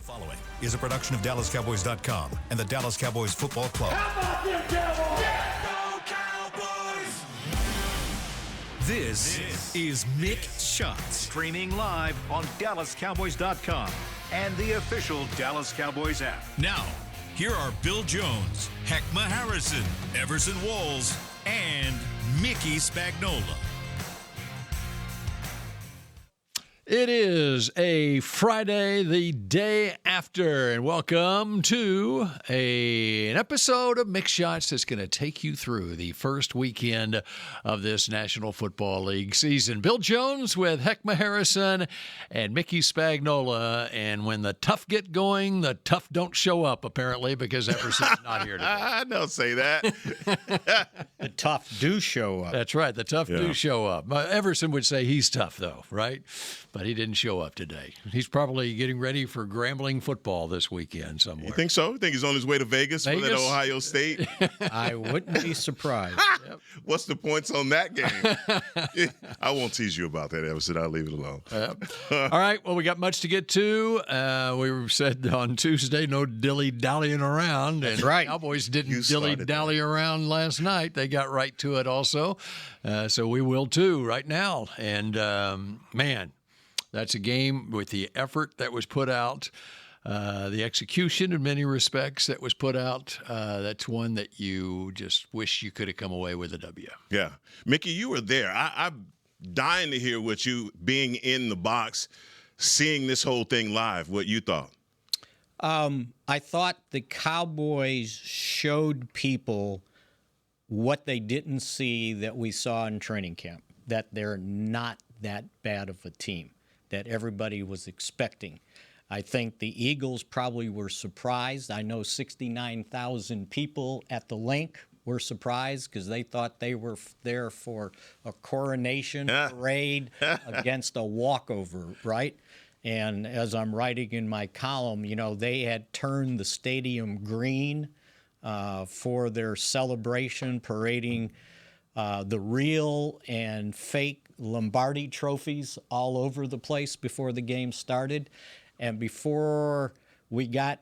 following is a production of DallasCowboys.com and the Dallas Cowboys Football Club. How about them Cowboys? Yeah, go Cowboys! This is Mick Shots. Streaming live on DallasCowboys.com and the official Dallas Cowboys app. Now, here are Bill Jones, Heckma Harrison, Everson Walls, and Mickey Spagnola. It is a Friday, the day after, and welcome to an episode of Mick Shots that's going to take you through the first weekend of this National Football League season. Bill Jones with Heckma Harrison and Mickey Spagnola, and when the tough get going, the tough don't show up, apparently, because Everson's not here today. I don't say that. The tough do show up. That's right, the tough do show up. Everson would say he's tough, though, right? But he didn't show up today. He's probably getting ready for Grambling football this weekend somewhere. You think so? You think he's on his way to Vegas? For that Ohio State? I wouldn't be surprised. Yep. What's the points on that game? I won't tease you about that, Everson. I'll leave it alone. All right. Well, we got much to get to. We said on Tuesday, no dilly-dallying around. That's and right. Cowboys didn't dilly-dally around last night. They got right to it also. So we will too right now. And, man, that's a game with the effort that was put out, the execution in many respects that was put out. That's one that you just wish you could have come away with a W. Yeah. Mickey, you were there. I'm dying to hear what you, being in the box, seeing this whole thing live, what you thought. I thought the Cowboys showed people what they didn't see that we saw in training camp, that they're not that bad of a team that everybody was expecting. I think the Eagles probably were surprised. I know 69,000 people at the link were surprised because they thought they were there for a coronation parade against a walkover, right? And as I'm writing in my column, you know, they had turned the stadium green for their celebration, parading the real and fake Lombardi trophies all over the place before the game started. And before we got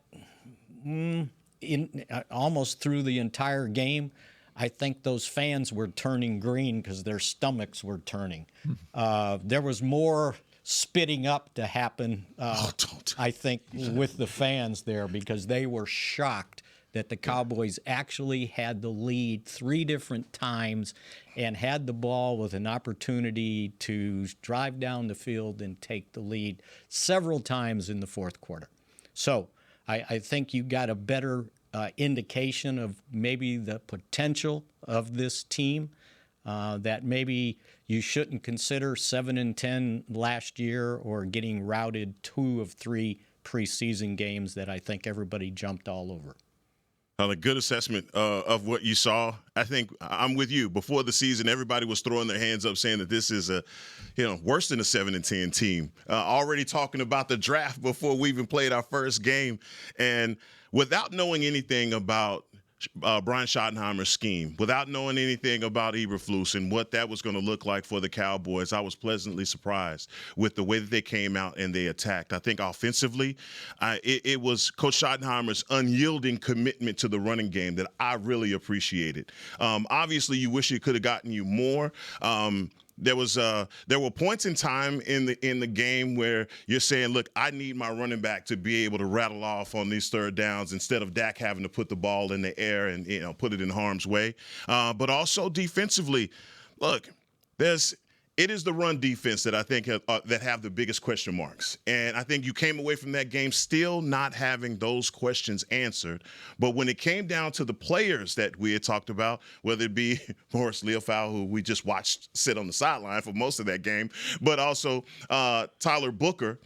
almost through the entire game, I think those fans were turning green because their stomachs were turning. There was more spitting up to happen, I think, with the fans there because they were shocked that the Cowboys actually had the lead 3 different times and had the ball with an opportunity to drive down the field and take the lead several times in the fourth quarter. So I think you got a better indication of maybe the potential of this team, that maybe you shouldn't consider 7-10 last year or getting routed 2 of 3 preseason games that I think everybody jumped all over. A good assessment of what you saw. I think I'm with you. Before the season, everybody was throwing their hands up saying that this is worse than a 7-10 team. Already talking about the draft before we even played our first game. And without knowing anything about Brian Schottenheimer's scheme, without knowing anything about Eberflus and what that was going to look like for the Cowboys, I was pleasantly surprised with the way that they came out and they attacked. I think offensively, it was Coach Schottenheimer's unyielding commitment to the running game that I really appreciated. Obviously, you wish it could have gotten you more. There were points in time in the game where you're saying, look, I need my running back to be able to rattle off on these third downs instead of Dak having to put the ball in the air and put it in harm's way. But also defensively, look, it is the run defense that I think that have the biggest question marks. And I think you came away from that game still not having those questions answered. But when it came down to the players that we had talked about, whether it be Morris Leofau, who we just watched sit on the sideline for most of that game, but also Tyler Booker,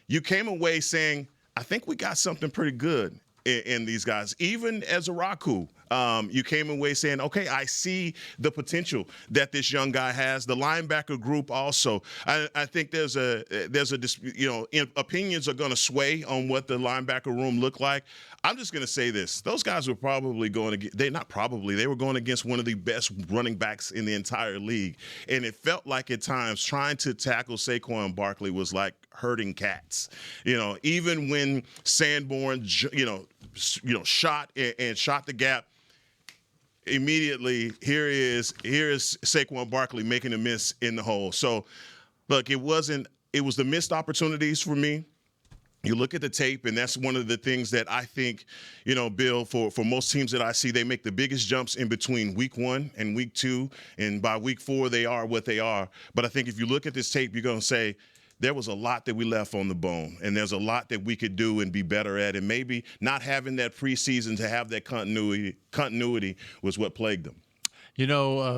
you came away saying, I think we got something pretty good in these guys. Even as Araku, You came away saying, okay, I see the potential that this young guy has. The linebacker group also. I think there's a opinions are going to sway on what the linebacker room looked like. I'm just going to say this. Those guys were probably they were going against one of the best running backs in the entire league. And it felt like at times trying to tackle Saquon Barkley was like herding cats. Even when Sanborn, shot the gap, immediately here is Saquon Barkley making a miss in the hole. So, look, it was the missed opportunities for me. You look at the tape, and that's one of the things that I think, Bill, for most teams that I see, they make the biggest jumps in between week 1 and week 2, and by week 4, they are what they are. But I think if you look at this tape, you're going to say, there was a lot that we left on the bone, and there's a lot that we could do and be better at, and maybe not having that preseason to have that continuity was what plagued them.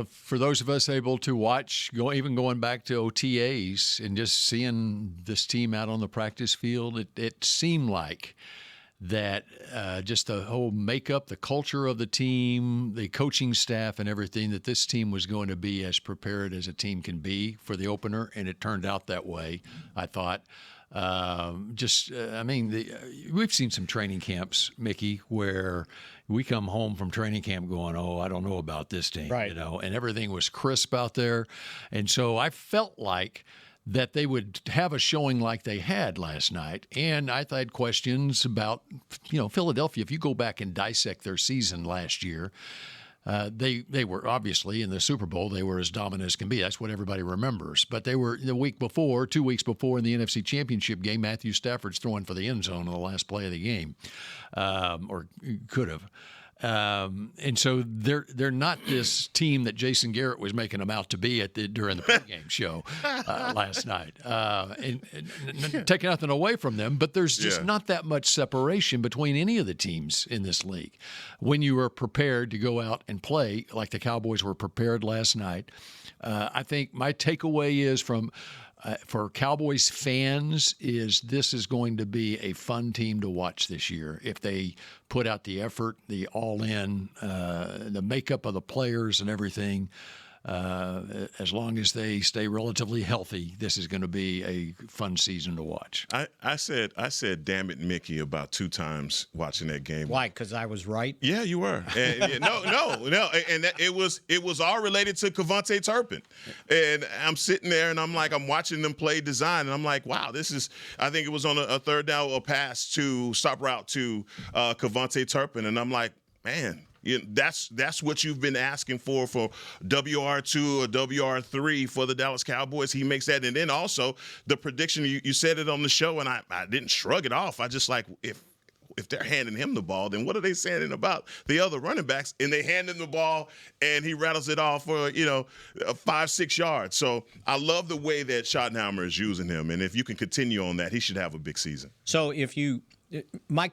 For those of us able to watch, even going back to OTAs and just seeing this team out on the practice field, it seemed like that just the whole makeup, the culture of the team, the coaching staff and everything, that this team was going to be as prepared as a team can be for the opener, and it turned out that way, I thought. We've seen some training camps, Mickey, where we come home from training camp going, I don't know about this team, right. And everything was crisp out there. And so I felt like that they would have a showing like they had last night. And I had questions about, Philadelphia. If you go back and dissect their season last year, they were obviously in the Super Bowl, they were as dominant as can be. That's what everybody remembers. But they were the week before, 2 weeks before in the NFC Championship game, Matthew Stafford's throwing for the end zone on the last play of the game, or could have. And so they're not this team that Jason Garrett was making them out to be during the pregame show last night. And taking nothing away from them, but there's just not that much separation between any of the teams in this league. When you are prepared to go out and play like the Cowboys were prepared last night, I think my takeaway is for Cowboys fans is this is going to be a fun team to watch this year. If they put out the effort, the all-in, the makeup of the players and everything, as long as they stay relatively healthy, this is going to be a fun season to watch. I said, damn it, Mickey, about 2 times watching that game. Why? Because I was right? Yeah, you were. And, no. And it was all related to Kevontae Turpin. And I'm sitting there and I'm watching them play design. And I'm like, wow, I think it was on a third down, a pass to stop route to Kevontae Turpin. And I'm like, man, that's what you've been asking for WR2 or WR3 for the Dallas Cowboys. He makes that. And then also the prediction, you said it on the show, and I didn't shrug it off. I just if they're handing him the ball, then what are they saying about the other running backs? And they hand him the ball, and he rattles it off for, 5-6 yards. So I love the way that Schottenheimer is using him. And if you can continue on that, he should have a big season. So my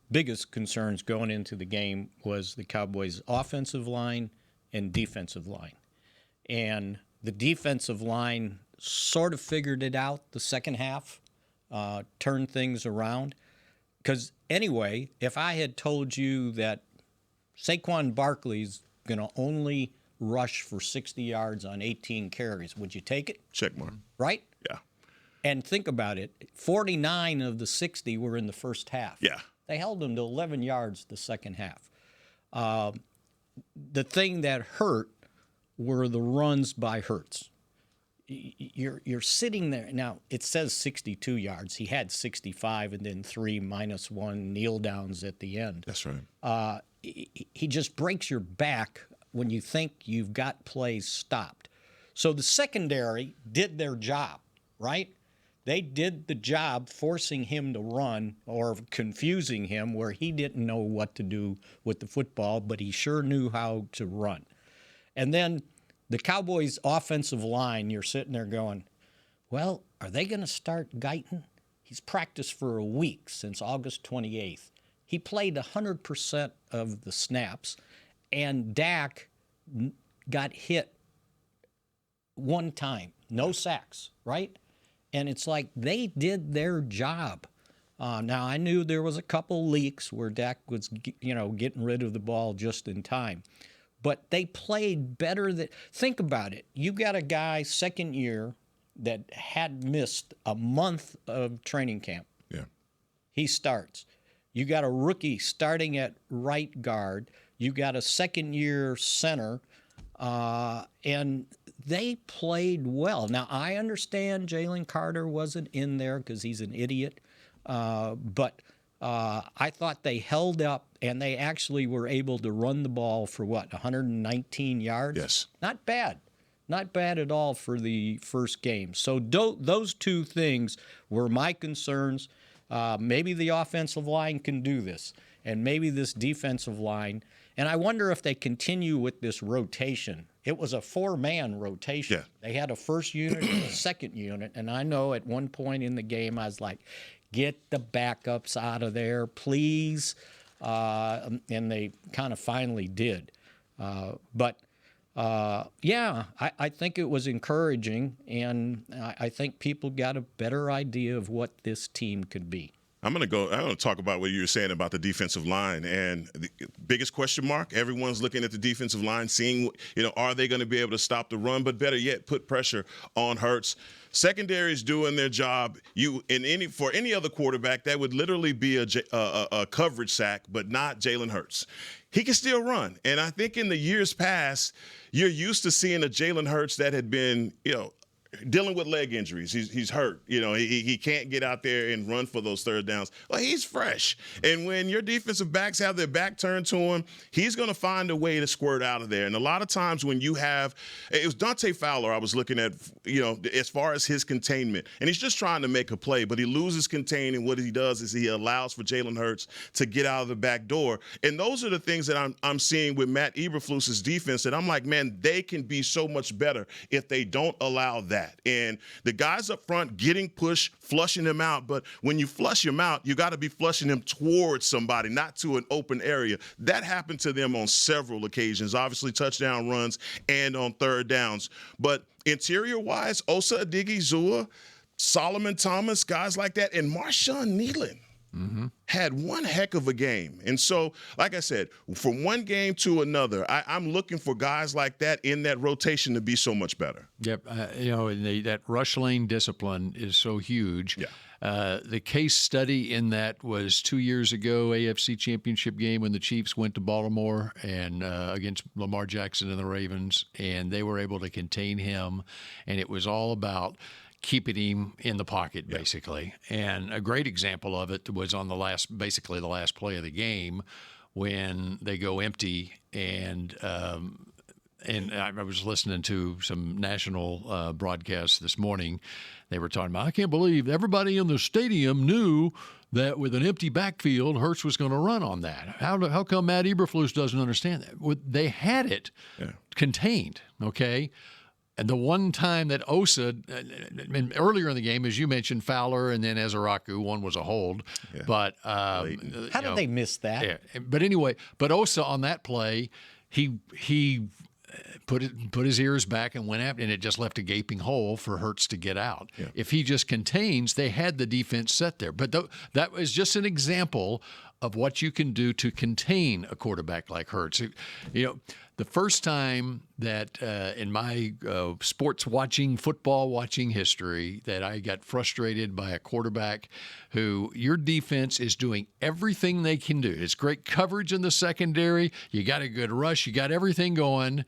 biggest concerns going into the game was the Cowboys' offensive line and defensive line. And the defensive line sort of figured it out the second half, turned things around. Because anyway, if I had told you that Saquon Barkley's going to only rush for 60 yards on 18 carries, would you take it? Check mark. Right? Yeah. And think about it. 49 of the 60 were in the first half. Yeah. They held him to 11 yards the second half. The thing that hurt were the runs by Hurts. You're sitting there. Now, it says 62 yards. He had 65 and then 3 minus 1 kneel downs at the end. That's right. He just breaks your back when you think you've got plays stopped. So the secondary did their job, right? They did the job forcing him to run or confusing him where he didn't know what to do with the football, but he sure knew how to run. And then the Cowboys' offensive line, you're sitting there going, well, are they going to start Guyton? He's practiced for a week since August 28th. He played 100% of the snaps, and Dak got hit one time. No sacks, right? And it's like they did their job. Now, I knew there was a couple leaks where Dak was, getting rid of the ball just in time. But they played better. Think about it. You got a guy second year that had missed a month of training camp. Yeah. He starts. You got a rookie starting at right guard. You got a second-year center, and they played well. Now, I understand Jalen Carter wasn't in there because he's an idiot, but I thought they held up, and they actually were able to run the ball for, 119 yards? Yes. Not bad. Not bad at all for the first game. So those two things were my concerns. Maybe the offensive line can do this, and maybe this defensive line. And I wonder if they continue with this rotation. It was a 4-man rotation. Yeah. They had a first unit and a second unit, and I know at one point in the game I was like, get the backups out of there, please. And they kind of finally did. I think it was encouraging, and I think people got a better idea of what this team could be. I'm going to talk about what you were saying about the defensive line, and the biggest question mark. Everyone's looking at the defensive line, seeing, are they going to be able to stop the run, but better yet, put pressure on Hurts. Secondary is doing their job. For any other quarterback, that would literally be a coverage sack, but not Jalen Hurts. He can still run, and I think in the years past, you're used to seeing a Jalen Hurts that had been, dealing with leg injuries. He's hurt. He can't get out there and run for those third downs. Well, he's fresh. And when your defensive backs have their back turned to him, he's going to find a way to squirt out of there. And a lot of times when it was Dante Fowler I was looking at, as far as his containment. And he's just trying to make a play, but he loses contain, and what he does is he allows for Jalen Hurts to get out of the back door. And those are the things that I'm seeing with Matt Eberflus's defense that I'm like, man, they can be so much better if they don't allow that. And the guys up front getting pushed, flushing them out. But when you flush them out, you got to be flushing them towards somebody, not to an open area. That happened to them on several occasions, obviously touchdown runs and on third downs. But interior-wise, Osa Odighizuwa, Solomon Thomas, guys like that, and Marshawn Nealon had one heck of a game. And so, like I said, from one game to another, I'm looking for guys like that in that rotation to be so much better. Yep. That rush lane discipline is so huge. Yeah. The case study in that was 2 years ago, AFC Championship game when the Chiefs went to Baltimore and against Lamar Jackson and the Ravens, and they were able to contain him, and it was all about keeping him in the pocket, basically. And a great example of it was on the last play of the game when they go empty, and I was listening to some national broadcasts this morning. They were talking about, I can't believe everybody in the stadium knew that with an empty backfield, Hurts was going to run on that. How come Matt Eberflus doesn't understand that? They had it contained, okay? And the one time that Osa, earlier in the game, as you mentioned, Fowler and then Ezeraku, one was a hold. Yeah. But how did they miss that? Yeah. But anyway, Osa on that play, he put his ears back and went after, and it just left a gaping hole for Hurts to get out. Yeah. If he just contains, they had the defense set there. But that was just an example of what you can do to contain a quarterback like Hurts. The first time that in my football watching history, that I got frustrated by a quarterback who your defense is doing everything they can do. It's great coverage in the secondary. You got a good rush. You got everything going.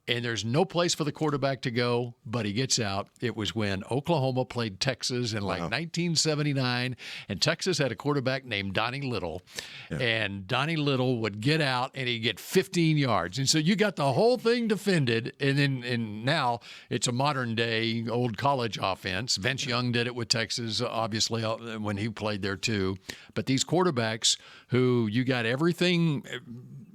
And there's no place for the quarterback to go, but he gets out. It was when Oklahoma played Texas in 1979, and Texas had a quarterback named Donnie Little. Yeah. And Donnie Little would get out, and he'd get 15 yards. And so you got the whole thing defended, and now it's a modern-day old college offense. Vince Young did it with Texas, obviously, when he played there too. But these quarterbacks who you got everything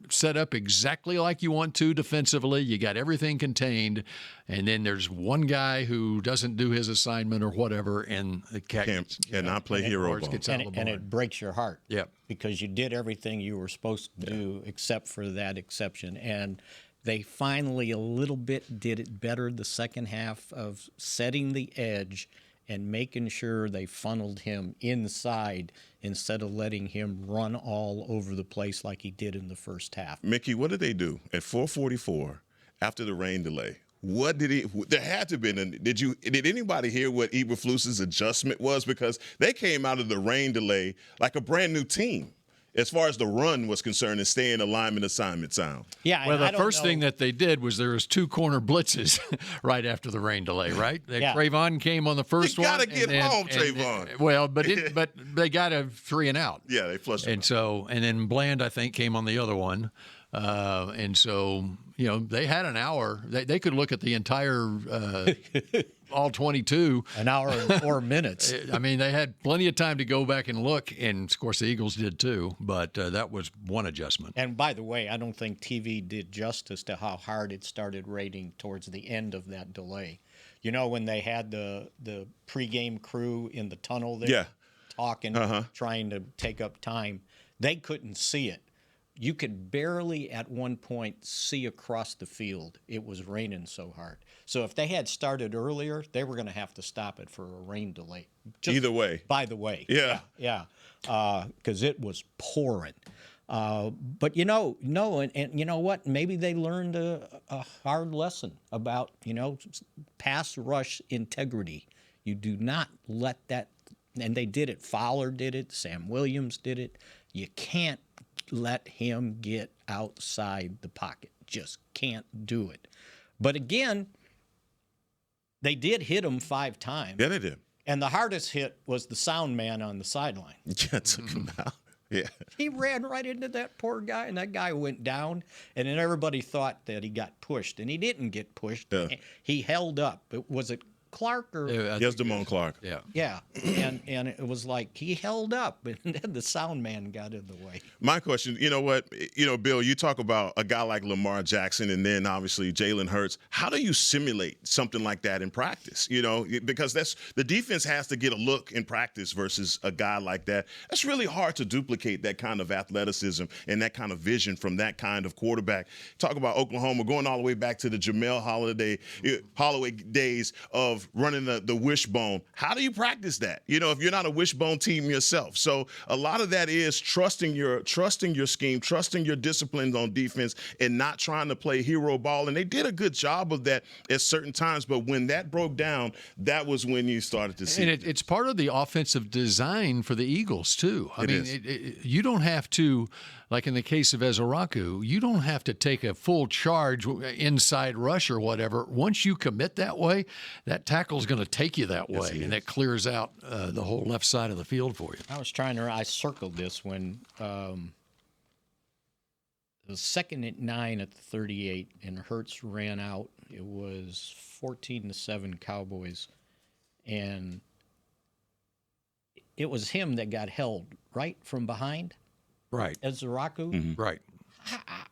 set up exactly like you want to defensively. You got everything contained, and then there's one guy who doesn't do his assignment or whatever, and the cat cannot play hero ball. And it breaks your heart. Yeah, because you did everything you were supposed to do except for that exception. And they finally a little bit did it better the second half of setting the edge and making sure they funneled him inside instead of letting him run all over the place like he did in the first half. Mickey, what did they do at 4:44 after the rain delay? What did he? There had to have been. Did anybody hear what Eberflus's adjustment was? Because they came out of the rain delay like a brand new team, as far as the run was concerned, and staying alignment assignment sound. Yeah. Well, the first thing that they did was there was 2 corner blitzes right after the rain delay, right? Yeah. Trayvon came on the first You one. gotta get home, Trayvon. Well, but they got a 3 and out. Yeah, they flushed him And out. so, and then Bland, I think, came on the other one. And so, they had an hour. They could look at the entire all 22. An hour and 4 minutes. I mean, they had plenty of time to go back and look, and of course the Eagles did too. But that was one adjustment. And by the way, I don't think TV did justice to how hard it started raining towards the end of that delay. When they had the pregame crew in the tunnel there, Yeah. talking, trying to take up time, they couldn't see it. You could barely at one point see across the field. It was raining so hard. So if they had started earlier, they were going to have to stop it for a rain delay. Either way. By the way. Yeah. Yeah. Because it was pouring. But no, and you know what? Maybe they learned a hard lesson about, pass rush integrity. You do not let that, and they did it. Fowler did it. Sam Williams did it. You can't let him get outside the pocket. Just can't do it. But again, they did hit him 5 times. Yeah, they did. And the hardest hit was the sound man on the sideline. Yeah, took him out. Yeah. He ran right into that poor guy, and that guy went down. And then everybody thought that he got pushed, and he didn't get pushed. Yeah. He held up. Was it Clark or? Yes, Damone Clark. Yeah. Yeah, and it was like he held up, and then the sound man got in the way. My question, you know what, Bill, you talk about a guy like Lamar Jackson and then obviously Jalen Hurts. How do you simulate something like that in practice? Because the defense has to get a look in practice versus a guy like that. That's really hard to duplicate that kind of athleticism and that kind of vision from that kind of quarterback. Talk about Oklahoma going all the way back to the Jamel Holloway days of running the wishbone. How do you practice that? If you're not a wishbone team yourself. So a lot of that is trusting your scheme, trusting your disciplines on defense, and not trying to play hero ball. And they did a good job of that at certain times. But when that broke down, that was when you started to see. And it's part of the offensive design for the Eagles too. I mean, you don't have to, like in the case of Ezeraku, you don't have to take a full charge inside rush or whatever. Once you commit that way, that tackle's going to take you that way, and that clears out the whole left side of the field for you. I circled this when it was 2nd and 9 at the 38, and Hurts ran out. It was 14-7 Cowboys, and it was him that got held right from behind. Right. Ezeraku. Mm-hmm. Right.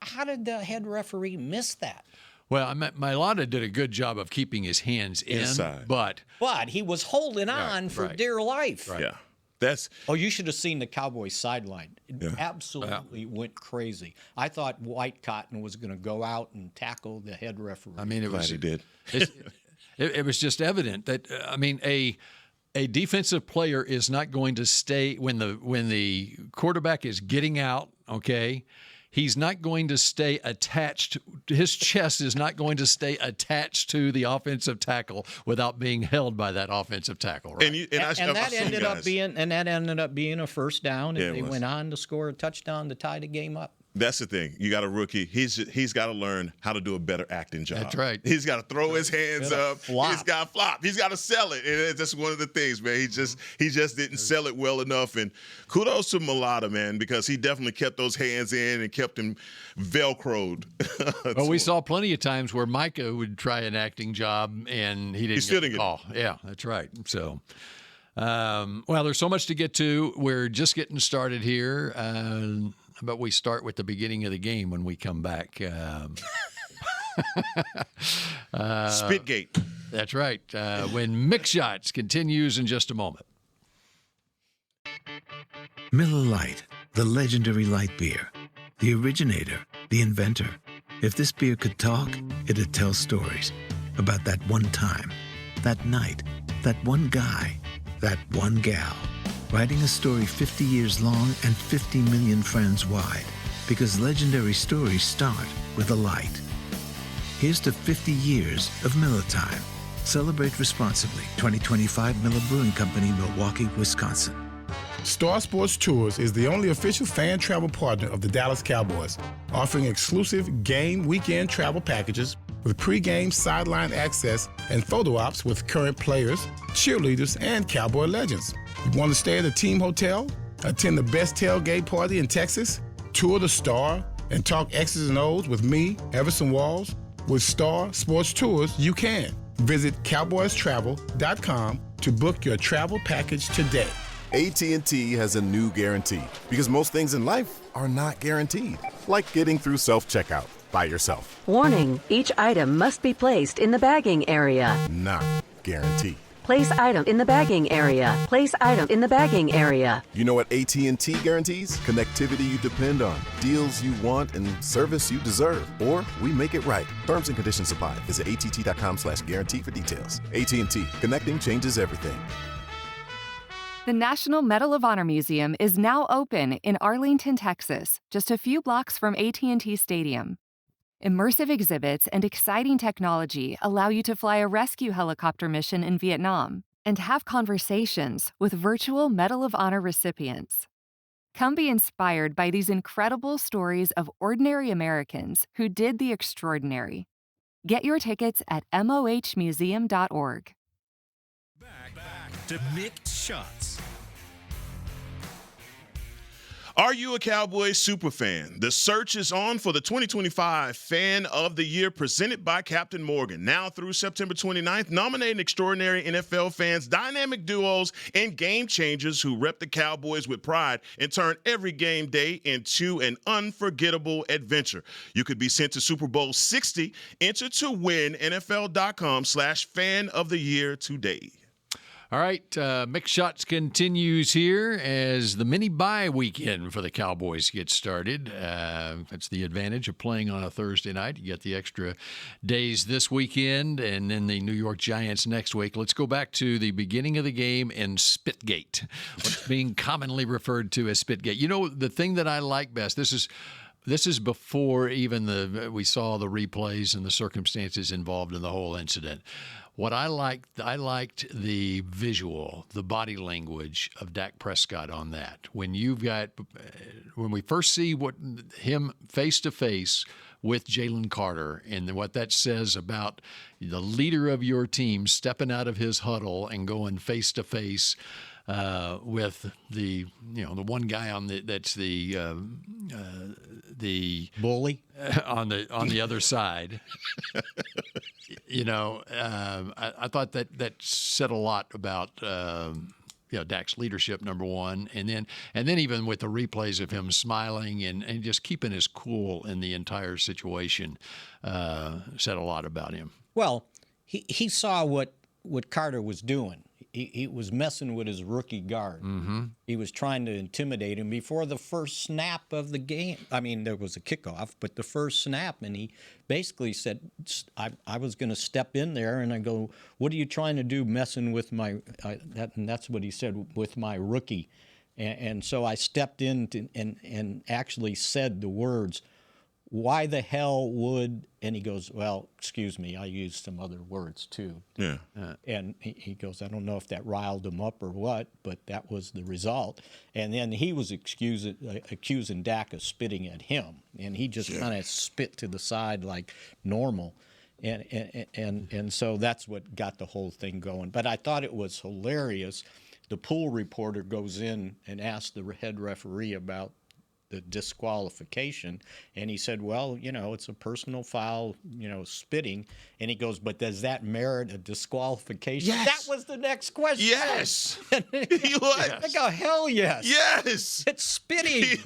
How did the head referee miss that? Well, Mailata did a good job of keeping his hands inside, but he was holding on for dear life. Right. Yeah. You should have seen the Cowboys sideline. It absolutely went crazy. I thought White Cotton was going to go out and tackle the head referee. I mean, it was. He did. It was just evident that a defensive player is not going to stay when the quarterback is getting out. Okay. He's not going to stay attached. His chest is not going to stay attached to the offensive tackle without being held by that offensive tackle. Right? That ended up being a first down, and they went on to score a touchdown to tie the game up. That's the thing. You got a rookie. He's got to learn how to do a better acting job. That's right. He's got to throw his hands up. Flop. He's got to flop. He's got to sell it. And that's one of the things, man. He just didn't sell it well enough. And kudos to Mailata, man, because he definitely kept those hands in and kept him Velcroed. Well, we saw plenty of times where Micah would try an acting job and he didn't get the call. Yeah, that's right. So, well, there's so much to get to. We're just getting started here. But we start with the beginning of the game when we come back. Spitgate. That's right. When Mick Shots continues in just a moment. Miller Lite, the legendary light beer. The originator, the inventor. If this beer could talk, it'd tell stories about that one time, that night, that one guy, that one gal, writing a story 50 years long and 50 million friends wide, because legendary stories start with a light. Here's to 50 years of Miller Time. Celebrate responsibly. 2025 Miller Brewing Company, Milwaukee, Wisconsin. Star Sports Tours is the only official fan travel partner of the Dallas Cowboys, offering exclusive game weekend travel packages with pre-game sideline access and photo ops with current players, cheerleaders, and Cowboy legends. You want to stay at a team hotel, attend the best tailgate party in Texas, tour the Star, and talk X's and O's with me, Everson Walls? With Star Sports Tours, you can. Visit cowboystravel.com to book your travel package today. AT&T has a new guarantee because most things in life are not guaranteed, like getting through self-checkout by yourself. Warning, each item must be placed in the bagging area. Not guaranteed. Place item in the bagging area. Place item in the bagging area. You know what AT&T guarantees? Connectivity you depend on, deals you want, and service you deserve. Or we make it right. Terms and conditions apply. Visit att.com/guarantee for details. AT&T. Connecting changes everything. The National Medal of Honor Museum is now open in Arlington, Texas, just a few blocks from AT&T Stadium. Immersive exhibits and exciting technology allow you to fly a rescue helicopter mission in Vietnam and have conversations with virtual Medal of Honor recipients. Come be inspired by these incredible stories of ordinary Americans who did the extraordinary. Get your tickets at mohmuseum.org. Back to Mick Shots. Are you a Cowboys superfan? The search is on for the 2025 Fan of the Year presented by Captain Morgan. Now through September 29th, nominating extraordinary NFL fans, dynamic duos, and game changers who rep the Cowboys with pride and turn every game day into an unforgettable adventure. You could be sent to Super Bowl 60. Enter to win. NFL.com/Fan of the Year today. All right, Mick Shots continues here as the mini bye weekend for the Cowboys gets started. That's the advantage of playing on a Thursday night. You get the extra days this weekend and then the New York Giants next week. Let's go back to the beginning of the game in Spitgate, what's being commonly referred to as Spitgate. You know, the thing that I like best, this is before even we saw the replays and the circumstances involved in the whole incident. What I liked the visual, the body language of Dak Prescott on that. When we first see him face to face with Jalen Carter and what that says about the leader of your team stepping out of his huddle and going face to face with the one guy that's the bully on the other side. I thought that said a lot about Dak's leadership, number one, and then even with the replays of him smiling and just keeping his cool in the entire situation said a lot about him. Well, he saw what Carter was doing. He was messing with his rookie guard. Mm-hmm. He was trying to intimidate him before the first snap of the game. I mean, there was a kickoff, but the first snap, and he basically said, I was going to step in there, and I go, what are you trying to do messing with my and that's what he said, with my rookie. And so I stepped in and actually said the words, why the hell would, and he goes, well, excuse me, I used some other words too. Yeah. And he goes, I don't know if that riled him up or what, but that was the result. And then he was accusing Dak of spitting at him, and he just kind of spit to the side like normal. And so that's what got the whole thing going. But I thought it was hilarious. The pool reporter goes in and asks the head referee about the disqualification, and he said, well, it's a personal foul, spitting, and he goes, but does that merit a disqualification? Yes. That was the next question. Yes. I go, hell yes. Yes. It's spitting.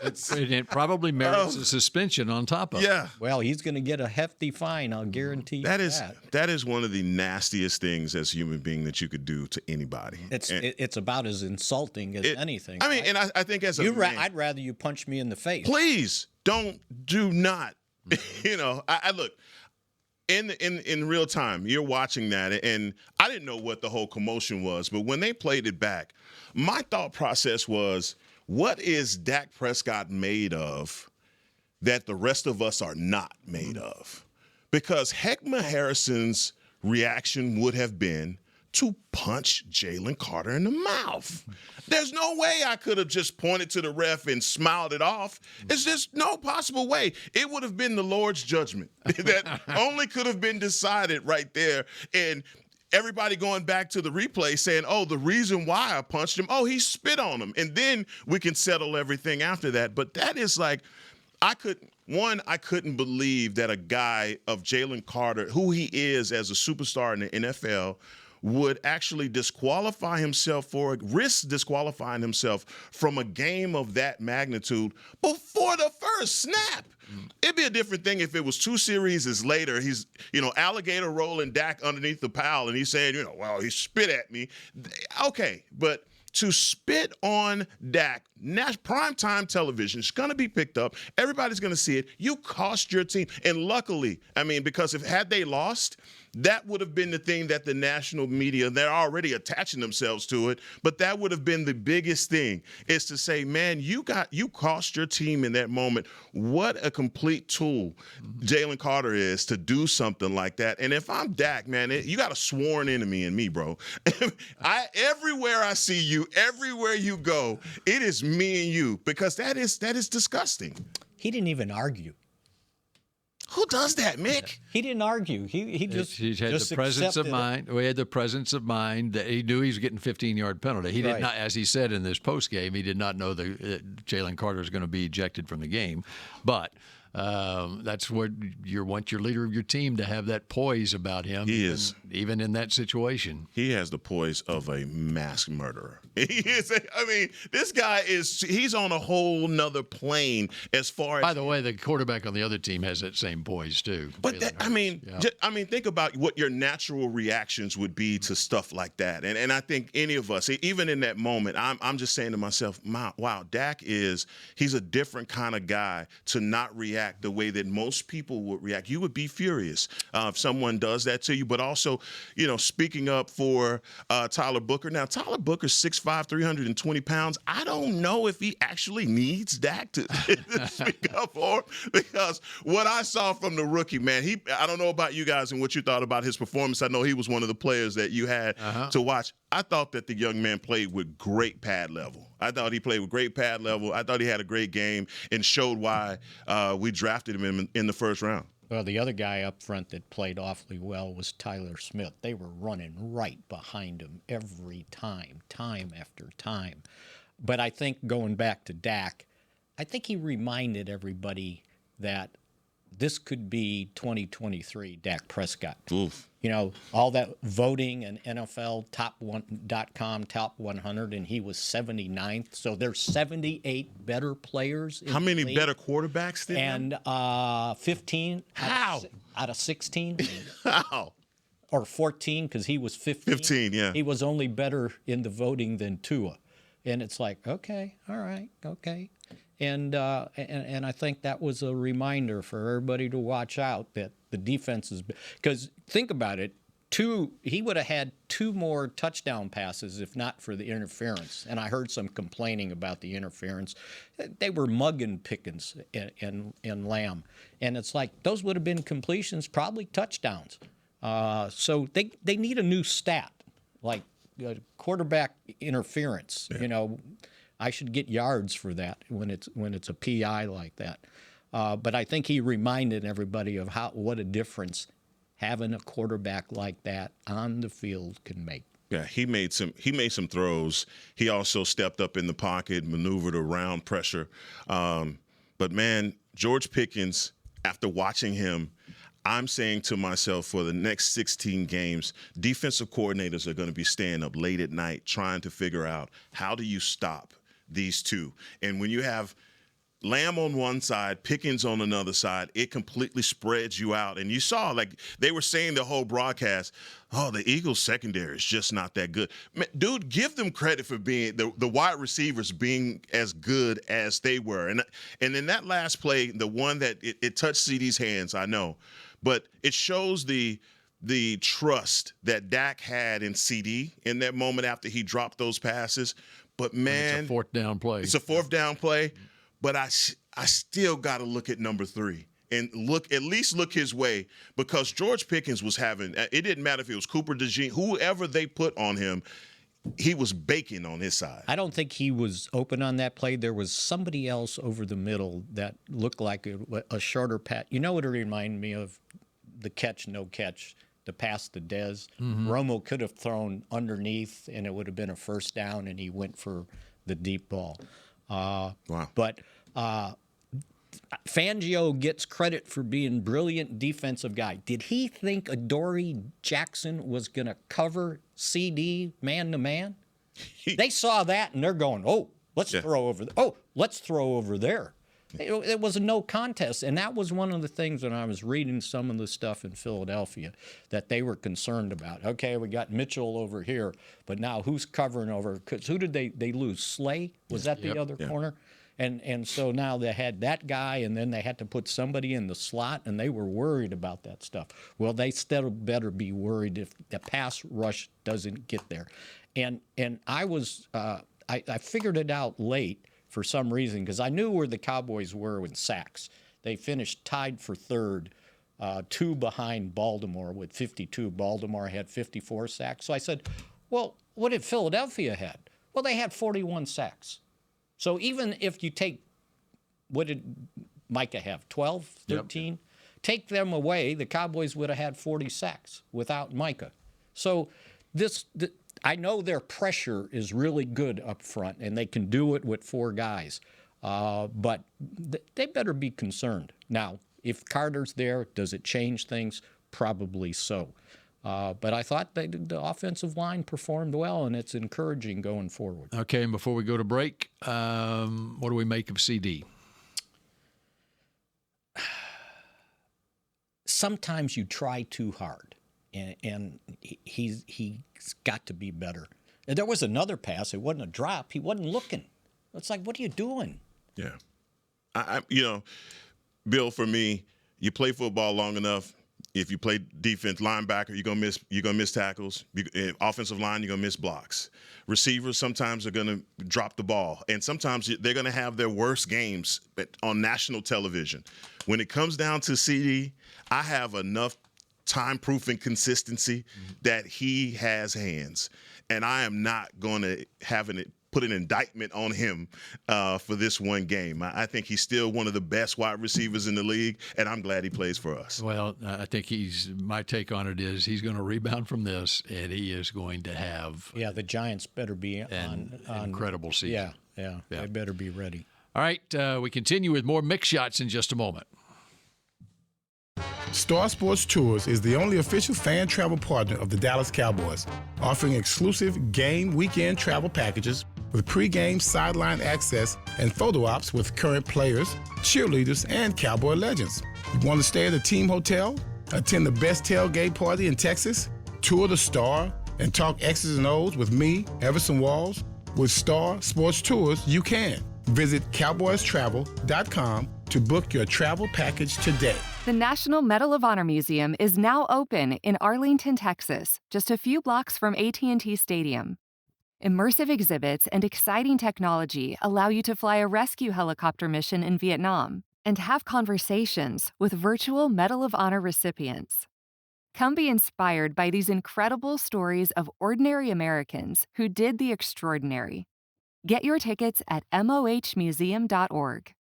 It probably merits a suspension on top of it. Yeah. Well, he's going to get a hefty fine, I'll guarantee that. That That is one of the nastiest things as a human being that you could do to anybody. It's about as insulting as anything. I mean, and I think as a man, I'd rather you punch me in the face. Please do not. I look. in real time, you're watching that, and I didn't know what the whole commotion was, but when they played it back, my thought process was, what is Dak Prescott made of that the rest of us are not made of? Because Heckma Harrison's reaction would have been to punch Jalen Carter in the mouth. There's no way I could have just pointed to the ref and smiled it off. It's just no possible way. It would have been the Lord's judgment that only could have been decided right there. And everybody going back to the replay saying, oh, the reason why I punched him, oh, he spit on him. And then we can settle everything after that. But that is like, I couldn't believe that a guy of Jalen Carter, who he is as a superstar in the NFL, would actually risk disqualifying himself from a game of that magnitude before the first snap. It'd be a different thing if it was 2 series later. He's, alligator rolling Dak underneath the pile, and he's saying, well, he spit at me. Okay, but to spit on Dak, primetime television is going to be picked up. Everybody's going to see it. You cost your team. And luckily, because had they lost, that would have been the thing that the national media, they're already attaching themselves to it, but that would have been the biggest thing, is to say, man, you cost your team in that moment. What a complete tool Jalen Carter is to do something like that. And if I'm Dak, man, you got a sworn enemy in me, bro. Everywhere I see you, everywhere you go, it is me and you, because that is disgusting. He didn't even argue. Who does that, Mick? He didn't argue. He had the presence of mind. We had the presence of mind that he knew he was getting a 15-yard penalty. He did not, as he said in this post game, he did not know that Jalen Carter is going to be ejected from the game. But that's what you want your leader of your team to have, that poise about him. He is. Even in that situation. He has the poise of a mass murderer. He is. This guy he's on a whole nother plane as far as. By the way, the quarterback on the other team has that same poise too. But think about what your natural reactions would be to stuff like that. And I think any of us, even in that moment, I'm just saying to myself, wow, Dak he's a different kind of guy to not react the way that most people would react. You would be furious if someone does that to you, but also, speaking up for Tyler Booker. Now, Tyler Booker's 6'5", 320 pounds. I don't know if he actually needs Dak to speak up for him, because what I saw from the rookie, man, I don't know about you guys and what you thought about his performance. I know he was one of the players that you had to watch. I thought that the young man played with great pad level. I thought he played with great pad level. I thought he had a great game and showed why we drafted him in the first round. Well, the other guy up front that played awfully well was Tyler Smith. They were running right behind him every time after time. But I think, going back to Dak, I think he reminded everybody that this could be 2023 Dak Prescott. Oof. All that voting and NFL top.com top 100, and he was 79th. So there's 78 better players. How many better quarterbacks did? And 15. How? Out of 16. How? Or 14, because he was 15. 15, yeah. He was only better in the voting than Tua. And it's like, okay, all right, okay. And I think that was a reminder for everybody to watch out that the defense is, because think about it, he would have had 2 more touchdown passes if not for the interference. And I heard some complaining about the interference. They were mugging Pickens and Lamb, and it's like those would have been completions, probably touchdowns. So they need a new stat, like quarterback interference. Yeah. I should get yards for that when it's a PI like that. But I think he reminded everybody of what a difference having a quarterback like that on the field can make. Yeah, he made some throws. He also stepped up in the pocket, maneuvered around pressure. But man, George Pickens, after watching him, I'm saying to myself, for the next 16 games, defensive coordinators are going to be staying up late at night trying to figure out, how do you stop these two? And when you have Lamb on one side, Pickens on another side, it completely spreads you out. And you saw, like they were saying the whole broadcast, oh, the Eagles secondary is just not that good. Man, dude, give them credit for being the wide receivers being as good as they were. And in that last play, the one that it touched CeeDee's hands, I know. But it shows the trust that Dak had in CD in that moment after he dropped those passes. But, man, it's a fourth down play. It's a fourth down play. But I still got to look at number 3 and at least look his way, because George Pickens was having – it didn't matter if it was Cooper DeJean, whoever they put on him, he was baking on his side. I don't think he was open on that play. There was somebody else over the middle that looked like a shorter pass. You know what it reminded me of? The catch, no catch, the pass to Dez. Romo could have thrown underneath, and it would have been a first down, and he went for the deep ball. Wow. But Fangio gets credit for being brilliant defensive guy. Did he think Adoree Jackson was going to cover CD man-to-man? They saw that, and they're going, let's throw over there. Let's throw over there. It was a no contest, and that was one of the things when I was reading some of the stuff in Philadelphia that they were concerned about. Okay, we got Mitchell over here, but now who's covering over? Because who did they lose? Slay? Was that the other corner? And so now they had that guy, and then they had to put somebody in the slot, and they were worried about that stuff. Well, they still better be worried if the pass rush doesn't get there. And I was I figured it out late for some reason, because I knew where the Cowboys were in sacks. They finished tied for third, 2 behind Baltimore with 52. Baltimore had 54 sacks. So I said, well, what did Philadelphia had? Well, they had 41 sacks. So even if you take, what did Micah have, 12, 13? Yep. Take them away, the Cowboys would have had 40 sacks without Micah. So I know their pressure is really good up front, and they can do it with 4 guys. But they better be concerned. Now, if Carter's there, does it change things? Probably so. But I thought the offensive line performed well, and it's encouraging going forward. Okay, and before we go to break, what do we make of CD? Sometimes you try too hard, and he's got to be better. And there was another pass. It wasn't a drop. He wasn't looking. It's like, what are you doing? Yeah. Bill, for me, you play football long enough. If you play defense, linebacker, you're gonna miss tackles. Offensive line, you're gonna miss blocks. Receivers sometimes are gonna drop the ball, and sometimes they're gonna have their worst games on national television. When it comes down to CD, I have enough time-proof and consistency that he has hands, and I am not gonna put an indictment on him for this one game. I think he's still one of the best wide receivers in the league, and I'm glad he plays for us. Well, I think my take on it is he's going to rebound from this, and he is going to have the Giants better be an incredible season. Yeah, they better be ready. All right, we continue with more Mick Shots in just a moment. Star Sports Tours is the only official fan travel partner of the Dallas Cowboys, offering exclusive game weekend travel packages with pregame sideline access and photo ops with current players, cheerleaders, and Cowboy legends. You want to stay at a team hotel, attend the best tailgate party in Texas, tour the Star, and talk X's and O's with me, Everson Walls? With Star Sports Tours, you can. Visit cowboystravel.com to book your travel package today. The National Medal of Honor Museum is now open in Arlington, Texas, just a few blocks from AT&T Stadium. Immersive exhibits and exciting technology allow you to fly a rescue helicopter mission in Vietnam and have conversations with virtual Medal of Honor recipients. Come be inspired by these incredible stories of ordinary Americans who did the extraordinary. Get your tickets at mohmuseum.org.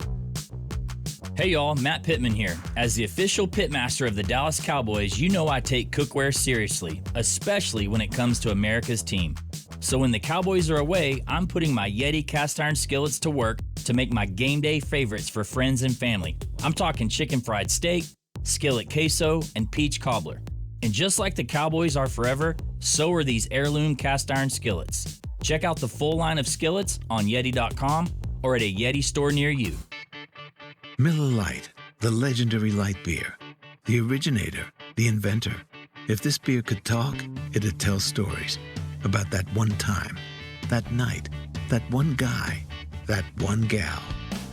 Hey y'all, Matt Pittman here. As the official pitmaster of the Dallas Cowboys, you know I take cookware seriously, especially when it comes to America's team. So when the Cowboys are away, I'm putting my Yeti cast iron skillets to work to make my game day favorites for friends and family. I'm talking chicken fried steak, skillet queso, and peach cobbler. And just like the Cowboys are forever, so are these heirloom cast iron skillets. Check out the full line of skillets on Yeti.com or at a Yeti store near you. Miller Lite, the legendary light beer. The originator, the inventor. If this beer could talk, it'd tell stories about that one time, that night, that one guy, that one gal.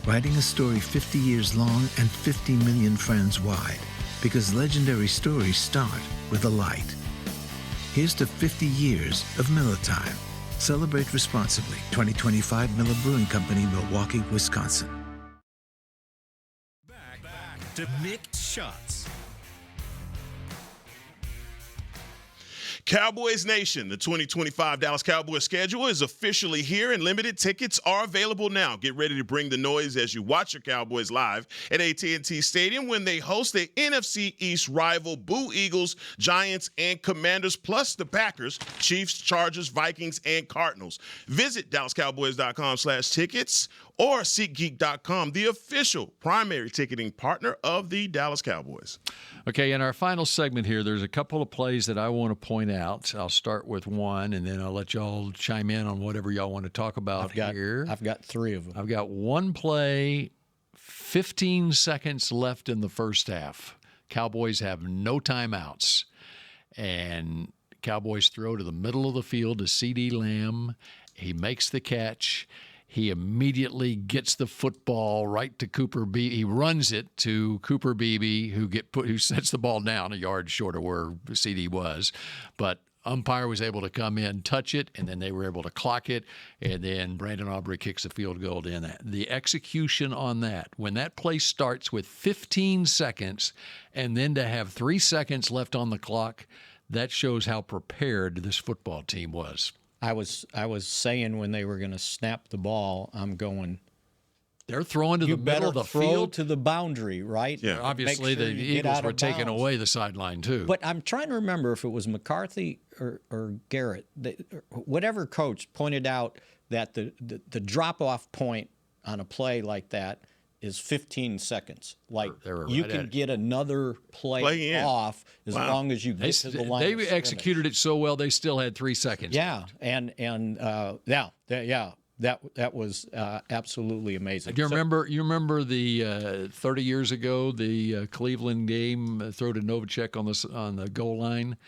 Writing a story 50 years long and 50 million friends wide. because legendary stories start with a light. Here's to 50 years of Miller Time. Celebrate responsibly. 2025 Miller Brewing Company, Milwaukee, Wisconsin. Back to Mick Shots. Cowboys Nation, the 2025 Dallas Cowboys schedule is officially here and limited tickets are available now. Get ready to bring the noise as you watch your Cowboys live at AT&T Stadium when they host the NFC East rival Boo Eagles, Giants, and Commanders, plus the Packers, Chiefs, Chargers, Vikings, and Cardinals. Visit DallasCowboys.com/tickets or SeatGeek.com, the official primary ticketing partner of the Dallas Cowboys. Okay, in our final segment here, there's a couple of plays that I want to point out. I'll start with one, and then I'll let y'all chime in on whatever y'all want to talk about here. I've got three of them. I've got one play, 15 seconds left in the first half. Cowboys have no timeouts. And Cowboys throw to the middle of the field to CeeDee Lamb. He makes the catch. He immediately gets the football right to Cooper Beebe. He runs it to Cooper Beebe, who sets the ball down a yard short of where CD was. But umpire was able to come in, touch it, and then they were able to clock it. And then Brandon Aubrey kicks a field goal in that. The execution on that, when that play starts with 15 seconds and then to have 3 seconds left on the clock, that shows how prepared this football team was. I was saying when they were going to snap the ball, I'm going. They're throwing to the middle of the field to the boundary, right? Yeah, obviously the Eagles were taking away the sideline too. But I'm trying to remember if it was McCarthy or Garrett, whatever coach pointed out that the drop-off point on a play like that is 15 seconds. Like you can get another play off as long as you get to the line. They executed it so well they still had 3 seconds. Yeah, that was absolutely amazing. Do you remember the 30 years ago the Cleveland game throw to Novacek on the goal line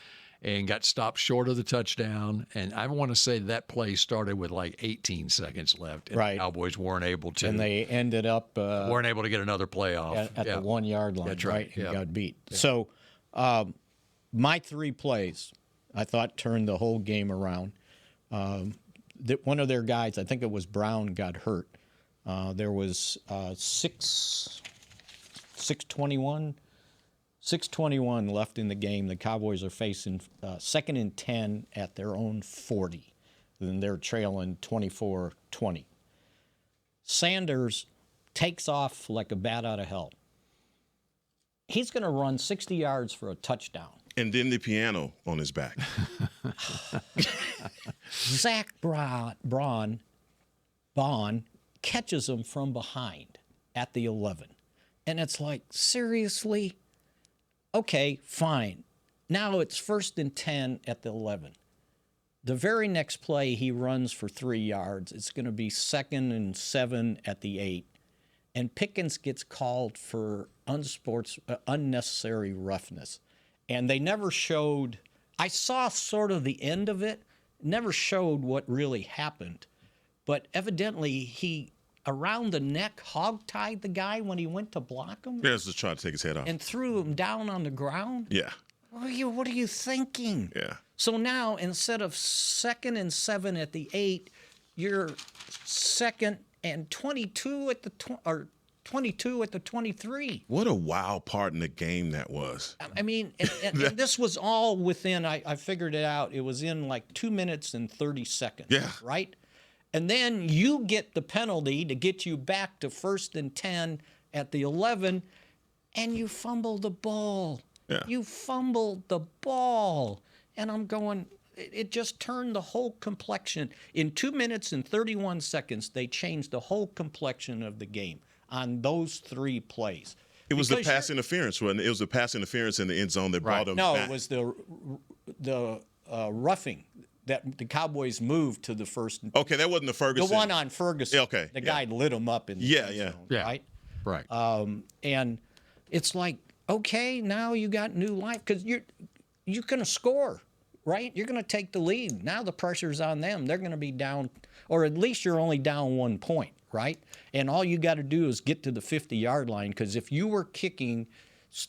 and got stopped short of the touchdown? And I want to say that play started with like 18 seconds left, and the Cowboys weren't able to. And they ended up weren't able to get another play off at the 1 yard line. That's right. And got beat. Yeah. So my 3 plays, I thought, turned the whole game around. One of their guys, I think it was Brown, got hurt. There was 6:21 left in the game. The Cowboys are facing 2nd and 10 at their own 40. Then they're trailing 24-20. Sanders takes off like a bat out of hell. He's going to run 60 yards for a touchdown. And then the piano on his back. Zach Bond catches him from behind at the 11. And it's like, seriously? Okay, fine. Now it's 1st and 10 at the 11. The very next play, he runs for 3 yards. It's going to be 2nd and 7 at the 8. And Pickens gets called for unnecessary roughness. And they never showed, I saw sort of the end of it, never showed what really happened. But evidently he, around the neck, hog-tied the guy when he went to block him. Yeah, just trying to take his head off. And threw him down on the ground. Yeah. What are you thinking? Yeah. So now, instead of 2nd and 7 at the 8, you're 2nd and 22 at the 22 at the 23. What a wild part in the game that was. I mean, and this was all within, I figured it out, it was in like 2 minutes and 30 seconds. Yeah. Right? And then you get the penalty to get you back to 1st and 10 at the 11, and you fumble the ball. Yeah. You fumbled the ball. And I'm going, it just turned the whole complexion. In 2 minutes and 31 seconds, they changed the whole complexion of the game on those 3 plays. It was the pass interference, wasn't it? It was the pass interference in the end zone that brought them back. No, it was the roughing that the Cowboys moved to the first. Okay, that wasn't the Ferguson. The one on Ferguson. Okay. The guy lit him up in the end zone, right? Right. And it's like, okay, now you got new life because you're going to score, right? You're going to take the lead. Now the pressure's on them. They're going to be down, or at least you're only down 1 point, right? And all you got to do is get to the 50-yard line because if you were kicking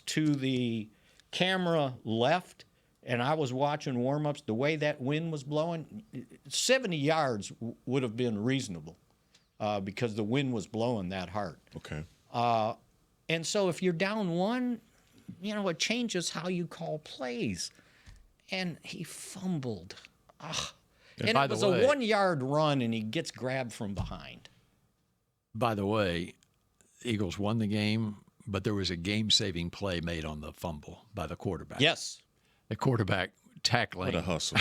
to the camera left, and I was watching warm-ups, the way that wind was blowing, 70 yards would have been reasonable because the wind was blowing that hard. Okay. And so if you're down one, it changes how you call plays. And he fumbled. And it was a 1-yard run, and he gets grabbed from behind. By the way, Eagles won the game, but there was a game-saving play made on the fumble by the quarterback. Yes. The quarterback tackling. What a hustle.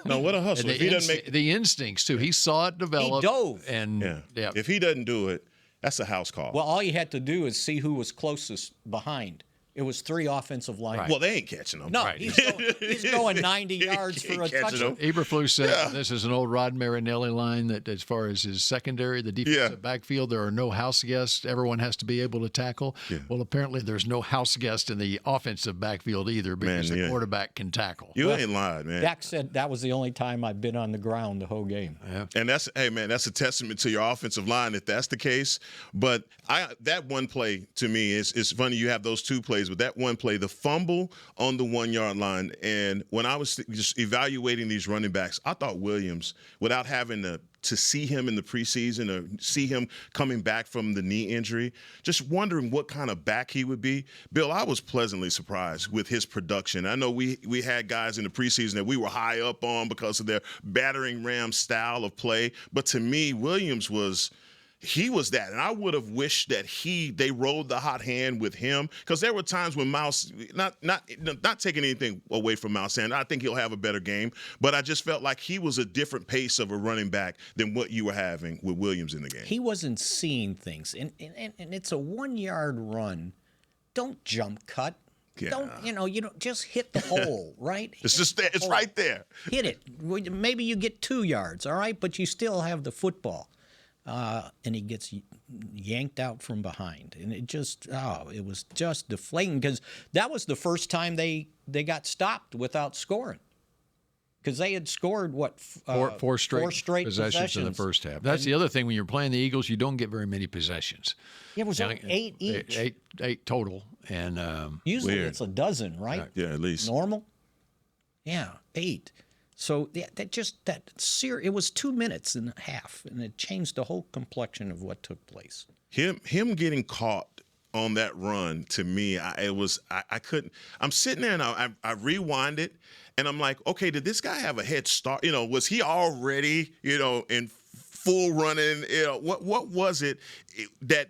No, what a hustle. If he doesn't make the instincts, too. He saw it develop. He dove. And, yeah. If he doesn't do it, that's a house call. Well, all you had to do is see who was closest behind. It was 3 offensive linemen. Right. Well, they ain't catching him. No, right. he's going 90 yards for a touchdown. Eberflus said this is an old Rod Marinelli line that as far as his secondary, the defensive backfield, there are no house guests. Everyone has to be able to tackle. Yeah. Well, apparently there's no house guest in the offensive backfield either because the quarterback can tackle. You ain't lying, man. Dak said that was the only time I've been on the ground the whole game. Yeah. And that's a testament to your offensive line if that's the case. But that one play to me is funny. You have those 2 plays, but that one play, the fumble on the 1-yard line. And when I was just evaluating these running backs, I thought Williams, without having to see him in the preseason or see him coming back from the knee injury, just wondering what kind of back he would be. Bill, I was pleasantly surprised with his production. I know we had guys in the preseason that we were high up on because of their battering ram style of play. But to me, Williams was that, and I would have wished that they rolled the hot hand with him, because there were times when Miles, not taking anything away from Miles Sanders, I think he'll have a better game, but I just felt like he was a different pace of a running back than what you were having with Williams in the game. He wasn't seeing things, and it's a 1-yard run. Don't jump cut. Yeah. Don't just hit the hole, right? It's just there. It's right there. Hit it. Maybe you get 2 yards, all right, but you still have the football. And he gets yanked out from behind. And it was just deflating, because that was the first time they got stopped without scoring. Because they had scored, four straight possessions in the first half. That's the other thing. When you're playing the Eagles, you don't get very many possessions. It was like 8 each. Eight total. And usually it's a dozen, right? Yeah, at least. Normal? Yeah, 8. So it was 2 minutes and a half, and it changed the whole complexion of what took place. Him getting caught on that run, to me, I couldn't. I'm sitting there and I rewind it, and I'm like, okay, did this guy have a head start? Was he already in full running? What was it that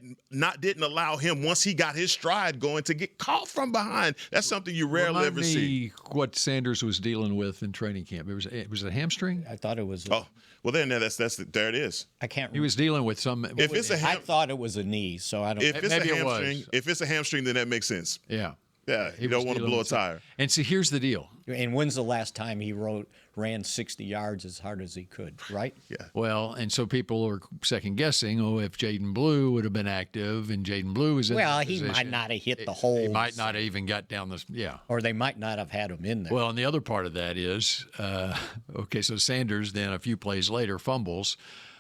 didn't allow him, once he got his stride going, to get caught from behind? That's something you rarely ever see. What Sanders was dealing with in training camp. It was a hamstring. I thought it was. Well, then there it is. I can't. He was dealing with some. I thought it was a knee, so I don't. If it's a hamstring, then that makes sense. Yeah. Yeah, you don't want to blow a tire. And so here's the deal. And when's the last time he ran 60 yards as hard as he could, right? Yeah. Well, and so people are second guessing, if Jaden Blue would have been active and Jaden Blue was in that he position, might not have hit the hole. He might not have even got down Or they might not have had him in there. Well, and the other part of that is, so Sanders then a few plays later fumbles.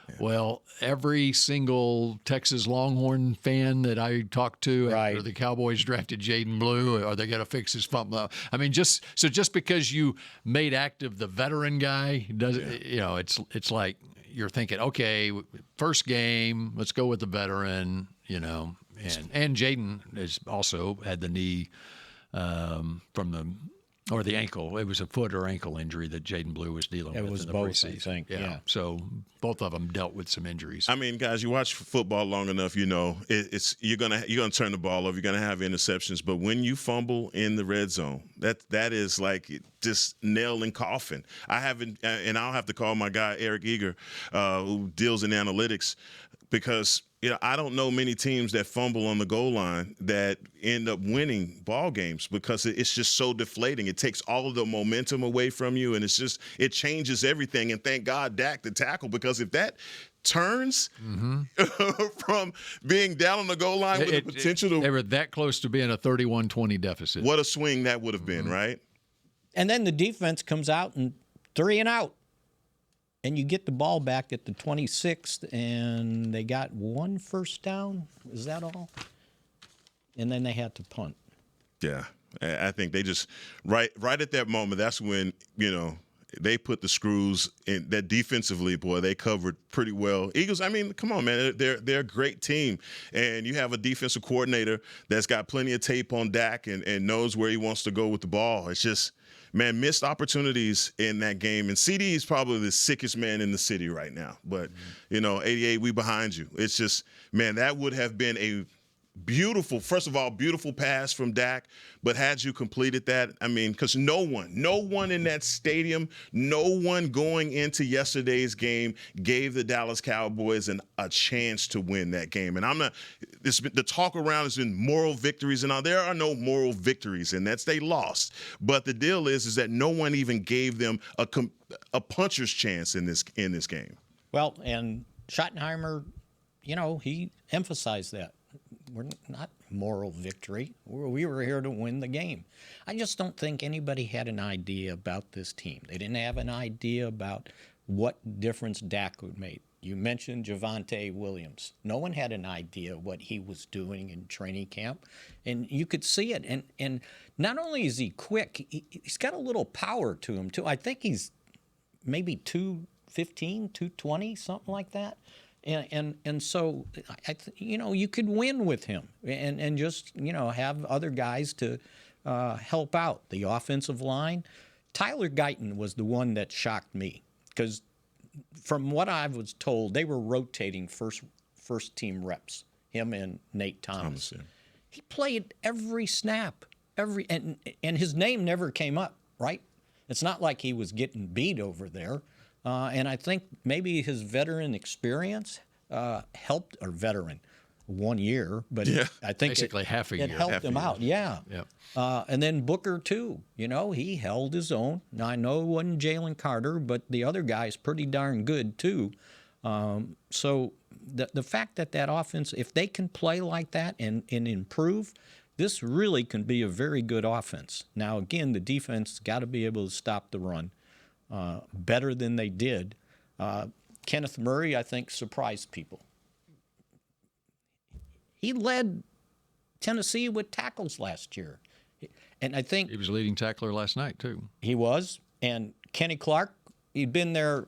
Yeah. Well, every single Texas Longhorn fan that I talked to after the Cowboys drafted Jaden Blue, are they going to fix his fumble? I mean, just because you made active the veteran guy, it's like you're thinking, okay, first game, let's go with the veteran, and Jaden has also had the knee or the ankle. It was a foot or ankle injury that Jaden Blue was dealing with in the preseason. I think. Yeah. So both of them dealt with some injuries. I mean, guys, you watch football long enough, you're gonna turn the ball over. You're gonna have interceptions, but when you fumble in the red zone, that is like just nail in coffin. I'll have to call my guy Eric Eager, who deals in analytics, because I don't know many teams that fumble on the goal line that end up winning ball games, because it's just so deflating. It takes all of the momentum away from you, and it changes everything. And thank God Dak the tackle, because if that turns from being down on the goal line with the potential to... They were that close to being a 31-20 deficit. What a swing that would have been, right? And then the defense comes out and 3 and out. And you get the ball back at the 26th, and they got 1 first down. Is that all? And then they had to punt. Yeah, I think they just right at that moment. That's when they put the screws in. That defensively, boy, they covered pretty well. Eagles, I mean, come on, man, they're a great team, and you have a defensive coordinator that's got plenty of tape on Dak and knows where he wants to go with the ball. It's just, man, missed opportunities in that game. And CD is probably the sickest man in the city right now. But 88, we behind you. It's just, man, that would have been a beautiful pass from Dak, but had you completed that, I mean, because no one in that stadium, no one going into yesterday's game gave the Dallas Cowboys a chance to win that game. And the talk around has been moral victories, and there are no moral victories, and they lost. But the deal is that no one even gave them a puncher's chance in this game. Well, and Schottenheimer, he emphasized that. We're not moral victory. We were here to win the game. I just don't think anybody had an idea about this team. They didn't have an idea about what difference Dak would make. You mentioned Javonte Williams. No one had an idea what he was doing in training camp, and you could see it. And not only is he quick, he's got a little power to him, too. I think he's maybe 215, 220, something like that. And so, you could win with him and just, have other guys to help out. The offensive line, Tyler Guyton was the one that shocked me because from what I was told, they were rotating first team reps, him and Nate Thomas. He played every snap, and his name never came up, right? It's not like he was getting beat over there. And I think maybe his veteran experience helped, or veteran, 1 year, but I think basically half a year. It helped him out, yeah. Yep. And then Booker, too. He held his own. Now, I know it wasn't Jalen Carter, but the other guy's pretty darn good, too. So the fact that offense, if they can play like that and improve, this really can be a very good offense. Now, again, the defense has got to be able to stop the run better than they did. Kenneth Murray, I think, surprised people. He led Tennessee with tackles last year. And I think he was leading tackler last night, too. He was. And Kenny Clark, he'd been there,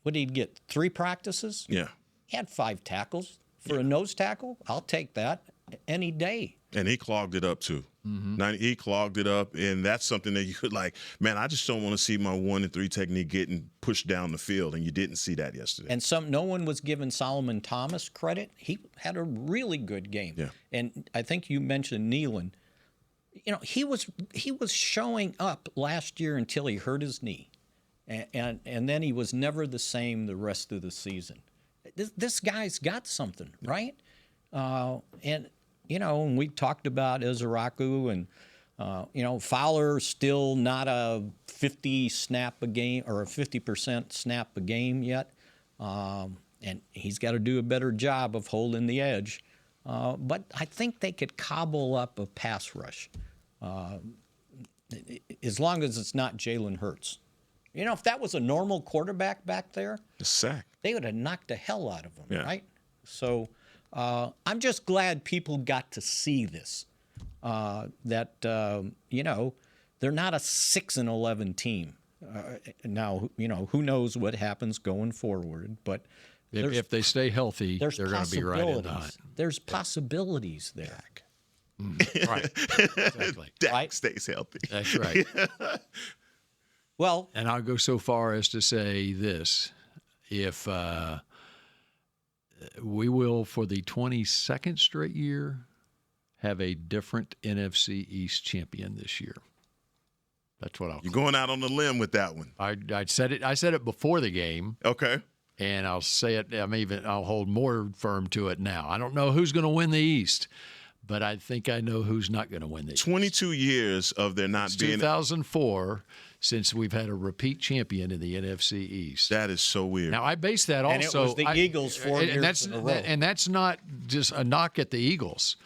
what did he get, 3 practices? Yeah. He had 5 tackles. For a nose tackle, I'll take that any day. And he clogged it up, too. Mm-hmm. Now, he clogged it up, and that's something that you could man, I just don't want to see my 1 and 3 technique getting pushed down the field, and you didn't see that yesterday. And no one was giving Solomon Thomas credit. He had a really good game. Yeah. And I think you mentioned Nealon. He was showing up last year until he hurt his knee, and then he was never the same the rest of the season. This guy's got something, right? And we talked about Izaraku and, Fowler still not a 50 snap a game or a 50% snap a game yet. And he's got to do a better job of holding the edge. But I think they could cobble up a pass rush as long as it's not Jalen Hurts. If that was a normal quarterback back there, a sack, they would have knocked the hell out of him, right? So I'm just glad people got to see this. That they're not a 6-11 team. Now, who knows what happens going forward, but if they stay healthy, they're going to be right in the hunt. There's possibilities there. Right. Exactly. Dak stays healthy. That's right. Well, and I'll go so far as to say this. If we will, for the 22nd straight year, have a different NFC East champion this year. That's what You're going out on a limb with that one. I said it. I said it before the game. Okay. And I'll say it. I'll hold more firm to it now. I don't know who's going to win the East, but I think I know who's not going to win the East. 22 years of there not being 2004 since we've had a repeat champion in the NFC East. That is so weird. Now I base that also. And it was the Eagles 4 years in a row. And that's not just a knock at the Eagles.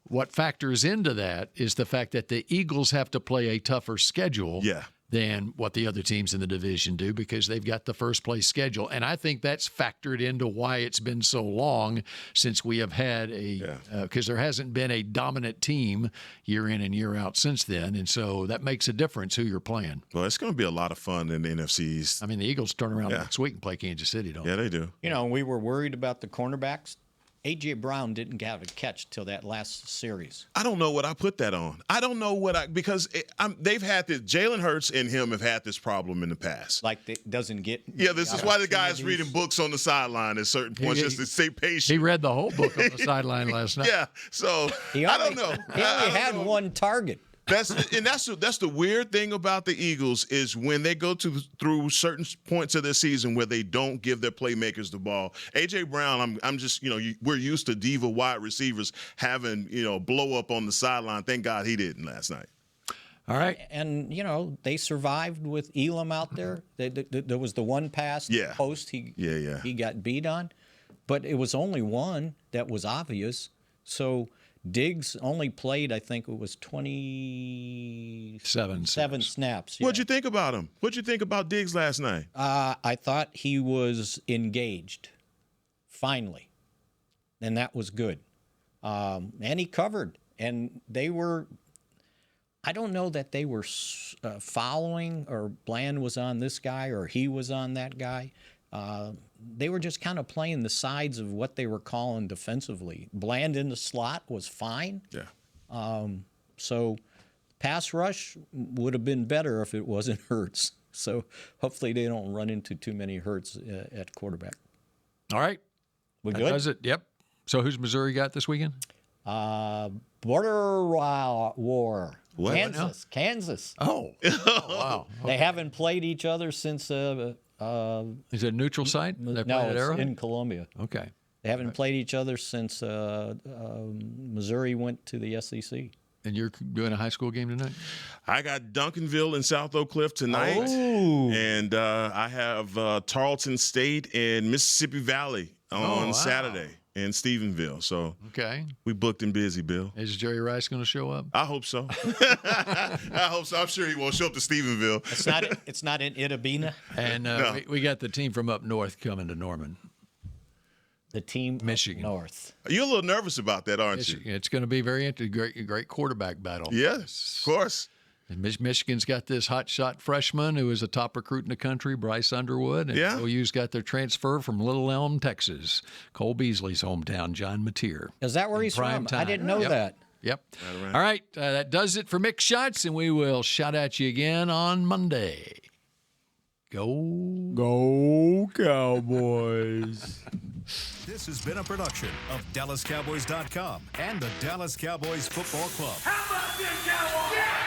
What factors into that is the fact that the Eagles have to play a tougher schedule than what the other teams in the division do because they've got the first place schedule. And I think that's factored into why it's been so long since we have had because there hasn't been a dominant team year in and year out since then. And so that makes a difference who you're playing. Well, it's going to be a lot of fun in the NFC East. I mean, the Eagles turn around next week and play Kansas City, don't they? Yeah, they do. You know, we were worried about the cornerbacks. A.J. Brown didn't have a catch till that last series. I don't know what I put that on. I don't know because they've had this. Jalen Hurts and him have had this problem in the past. Like it doesn't get. Yeah, this is why the guy's reading books on the sideline at certain points just to stay patient. He read the whole book on the sideline last night. Yeah, so I don't know. He only had one target. That's the weird thing about the Eagles is when they go through certain points of their season where they don't give their playmakers the ball. A.J. Brown, I'm just we're used to diva wide receivers having blow up on the sideline. Thank God he didn't last night. All right, and they survived with Elam out there. There was the one pass post he got beat on, but it was only one that was obvious. So. Diggs only played, I think it was 27 snaps. Yeah. What'd you think about him? What'd you think about Diggs last night? I thought he was engaged, finally, and that was good. And he covered, and they were – I don't know that they were following or Bland was on this guy or he was on that guy. They were just kind of playing the sides of what they were calling defensively. Bland in the slot was fine. Yeah. So pass rush would have been better if it wasn't Hurts. So hopefully they don't run into too many Hurts at quarterback. All right. We that good? does it. Yep. So who's Missouri got this weekend? Border war. What? Kansas. Oh. Wow. They haven't played each other since is it a neutral site? No, it's in Columbia. Okay. They haven't played each other since Missouri went to the SEC. And you're doing a high school game tonight? I got Duncanville and South Oak Cliff tonight. Oh. And I have Tarleton State and Mississippi Valley on Saturday in Stephenville. So we booked and busy, Bill. Is Jerry Rice going to show up? I hope so. I hope so. I'm sure he won't show up to Stephenville. It's not in Itabena. And No. we got the team from up north coming to Norman. The team Michigan. up north. You're a little nervous about that, aren't you? It's going to be very interesting. Great quarterback battle. Yes, of course. And Michigan's got this hotshot freshman who is a top recruit in the country, Bryce Underwood. And OU's got their transfer from Little Elm, Texas, Cole Beasley's hometown, John Mateer. Is that where he's from? Time. I didn't know that. Yep. All right. That does it for Mick Shots, and we will shout at you again on Monday. Go Cowboys. This has been a production of DallasCowboys.com and the Dallas Cowboys Football Club. How about this, Cowboys? Yeah!